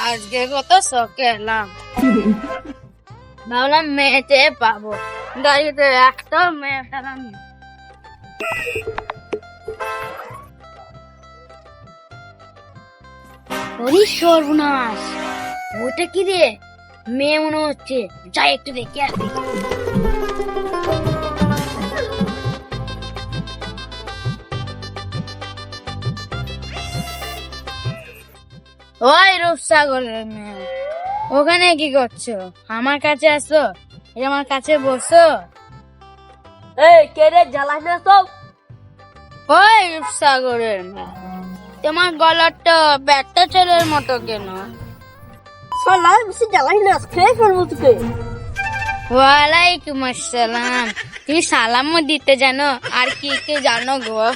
আজকে কত শখে এলাম, ভাবলাম মেয়েতে পাবো, গাড়িতে একটা মেয়ে পেলাম না। ওরে সর্বনাশ, ওটা কি রে? মেয়ে মনে হচ্ছে, যাই একটু দেখে আসি। ওই রূপসাগরের মেয়ে, ওখানে কি করছো? আমার কাছে আসো, এই আমার কাছে বসো। এই কে রে, জ্বালাস না সব। ওই রূপসাগরের মেয়ে, তোমার গলাটা ব্যাটা ছেলের মতো কেন? শালা বেশি জ্বালাস না, খেয়ে ফেলবো তোকে। ওয়ালাইকুম আসসালাম। তুমি সালামও দিতে জানো, আর কি কি জানো গো?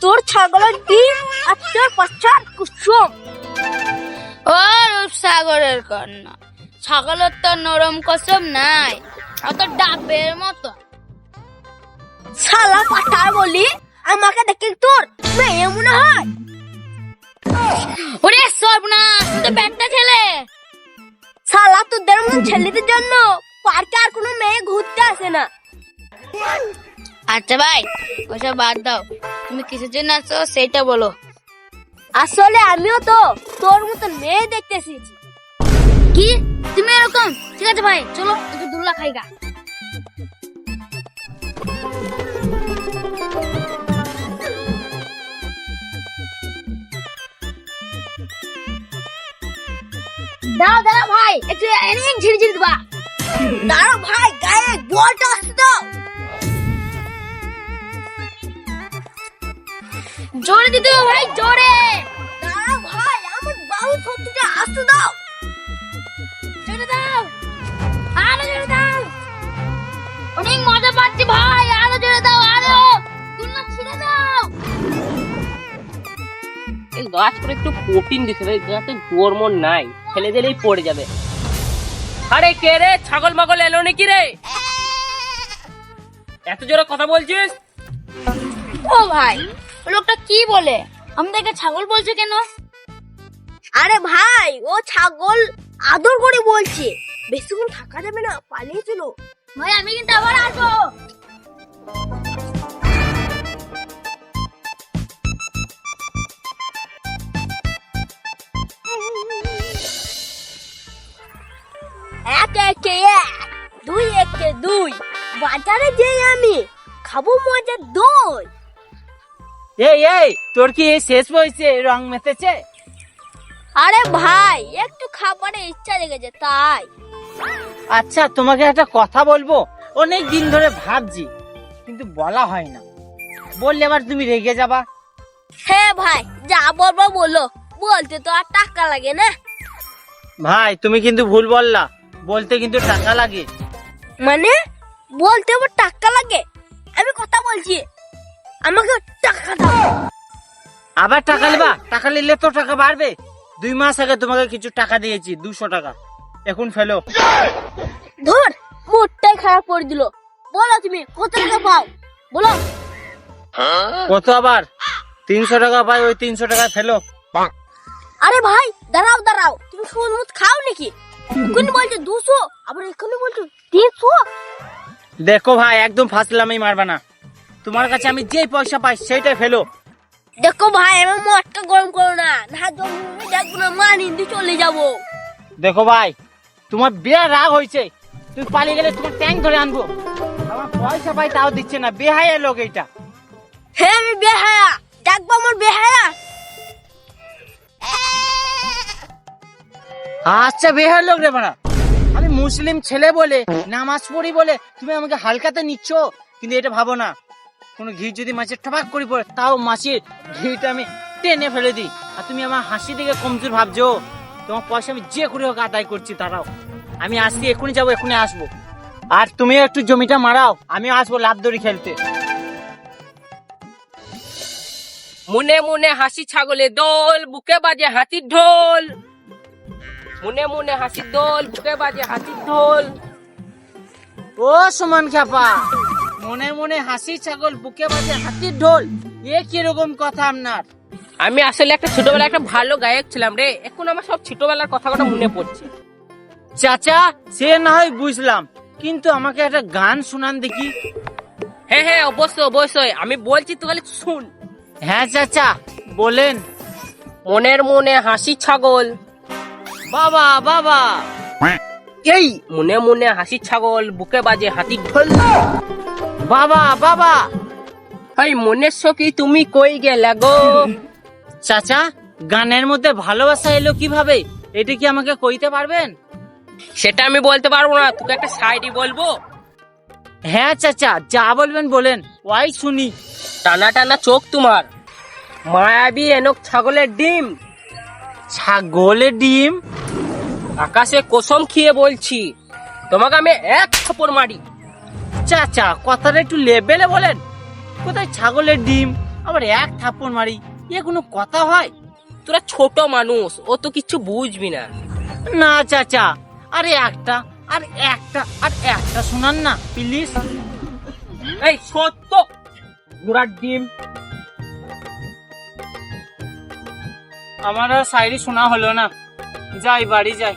তোর ছাগলের ডিম আর তোর পাছার কুসুম। ও রূপসাগরের কন্যা, ছাগলের তো নরম কসম নাই, অত ডাবের মতো। শালা পাঠার বলি, আমাকে দেখে তোর মেয়ে মনে হয়। ওরে সর্বনাশ, তুমি তো ব্যাটা ছেলে। শালা তোদের মতো ছেলেদের জন্য পার্কে আর কোনো মেয়ে ঘুরতে আসে না। আচ্ছা ভাই, ওসব বাদ দাও, তুমি কিসের জন্য আসছো সেটা বলো। আসলে আমিও তো তোর মতো মেয়ে দেখতে এসেছি। কি তুমি এরকম? ঠিক আছে ভাই, চলো একটু দুল্লা খাইগা। দাও দাও ভাই, একটু এনে ঝিরি ঝিরি দিবা। দাঁড়া ভাই, গায়ে বলটা আসতে দাও। জোরে দিতে হবে ভাই, জোরে। দাঁড়া ভাই, আমার বাহু সত্যিটা আসতে দাও। জোরে দাও, আরো জোরে দাও। অনেক মজা পাচ্ছি ভাই, আরো জোরে দাও, আরো দুল্লা ছিঁড়ে দাও। এই গাছ করে একটু প্রোটিন দিতে হবে, গাছে হরমোন নাই, ফেলে দিলেই পড়ে যাবে। আরে কে রে, ছাগল মাগল এলো নাকি রে? এত জোরে কথা বলছিস? ও ভাই, ও লোকটা কি বলে? আমাদেরকে ছাগল বলছে কেন? আরে ভাই, ও ছাগল আদর করে বলছে, বেশিক্ষণ থাকা যাবে না, পালিয়ে চলো। ভাই আমি কিন্তু আবার আসবো। এক একে এক, দুই একে দুই, বাজারে যেই আমি খাবো মজার দই। এই তোর কি শেষ হয়েছে, রং মেতেছে? আরে ভাই, একটু খাবারের ইচ্ছা লেগেছে তাই। আচ্ছা, তোমাকে একটা কথা বলবো, অনেক দিন ধরে ভাবছি কিন্তু বলা হয় না, বললে আবার তুমি রেগে যাবা। হ্যাঁ ভাই, যা বলবো বলো, বলতে তো আর টাকা লাগে না। ভাই তুমি কিন্তু ভুল বললা, বলতে কিন্তু টাকা লাগে। মানে বলতে আবার টাকা লাগে? আমি কথা বলছি, আমাকে টাকা দাও। আবার টাকা নেবা? টাকা নিলে তো টাকা বাড়বে। 2 মাস আগে তোমাকে কিছু টাকা দিয়েছি, 200 টাকা, এখন ফেলো। ধর, মুডটাই খারাপ করে দিল। বলো তুমি কত টাকা পাও, বলো। কত আবার? 300 টাকা পাই, ওই 300 টাকা ফেলো। আরে ভাই দাঁড়াও দাঁড়াও, তুমি সুদ মুদ খাও নাকি? এক্ষুনি বলছো 200, আবার এক্ষুনি বলছো 300। দেখো ভাই, একদম ফাসলামি মারবা না, তোমার কাছে আমি যেই পয়সা পাই সেইটাই ফেলো। দেখো ভাই, আমার মনটা গরম করো না, না জমি দেখবো না, মা নিন্দে চলে যাবো। দেখো ভাই, তোমার বিরাট রাগ হয়েছে, তুমি পালিয়ে গেলে তোমার ট্যাঙ্ক ধরে আনবো। আমার পয়সা পাই তাও দিচ্ছে না, বেহায়া লোক এইটা। হ্যাঁ আমি বেহায়া, দেখবো আমার বেহায়া। আচ্ছা বেহায়া লোক রে বাড়া, আমি মুসলিম ছেলে বলে, নামাজ পড়ি বলে তুমি আমাকে হালকাতে নিচ্ছ, কিন্তু এটা ভাবো না, কোনো ঘি যদি মাছের টপাক করে পড়ে, তাও মাছের ঘিটা আমি টেনে ফেলে দিই, আর তুমি আমার হাসি দিকে কমজোর ভাবছো। তোমার পয়সা আমি যে করে হোক আদায় করছি, দাঁড়াও আমি আসছি, এখনই যাবো, এখনই আসবো। আর তুমিও একটু জমিটা মারাও, আমিও আসবো লাভ দড়ি খেলতে। মনে মনে হাসি ছাগলের দোল, বুকে বাজে হাতির ঢোল। মনে মনে হাসির দোল, বুকে বাজে হাতির ঢোল। ও সুমন খ্যাপা, মনে মনে হাসি ছাগল, বুকে বাজে হাতির ঢোল, এ কিরকম কথা আপনার? আমি আসলে একটা ছোটবেলায় একটা ভালো গায়ক ছিলাম রে, এখন আমার সব ছোটবেলার কথা মনে পড়ছে। চাচা সে না হয় বুঝলাম, কিন্তু আমাকে একটা গান শোনান দেখি। হ্যাঁ হ্যাঁ, অবশ্যই অবশ্যই, আমি বলছি তো, খালি শুন। হ্যাঁ চাচা বলেন। মনের মনে হাসি ছাগল, বাবা বাবা, এই মনে মনে হাসি ছাগল, বুকে বাজে হাতির ঢোল। বাবা বাবা। এই মনের সখী তুমি কই গেলা গো। চাচা গানের মধ্যে ভালোবাসা এলো কিভাবে, এটা কি আমাকে কইতে পারবেন? সেটা আমি বলতে পারবো না, তোকে একটা শায়রি বলবো। হ্যাঁ চাচা যা বলবেন বলেন, ওয়াই শুনি। টানা টানা চোখ তোমার, মায়াবী এনক ছাগলের ডিম, ছাগলের ডিম? আকাশে কসম খেয়ে বলছি, তোমাকে আমি এক থাপ্পড় মারি। চাচা কথাটা একটু লেভেলে বলেন, কোথায় ছাগলের ডিম আবার এক থাপ্পড় মারি, এ কোনো কথা হয়? তোরা ছোট মানুষ, ও তো কিছু বুঝবি না। না চাচা, আরে একটা আর একটা আর একটা শোনান না প্লিজ। এই সত্য ঘোড়ার ডিম। আমার আর শায়রি শোনা হলো না, যাই বাড়ি যাই।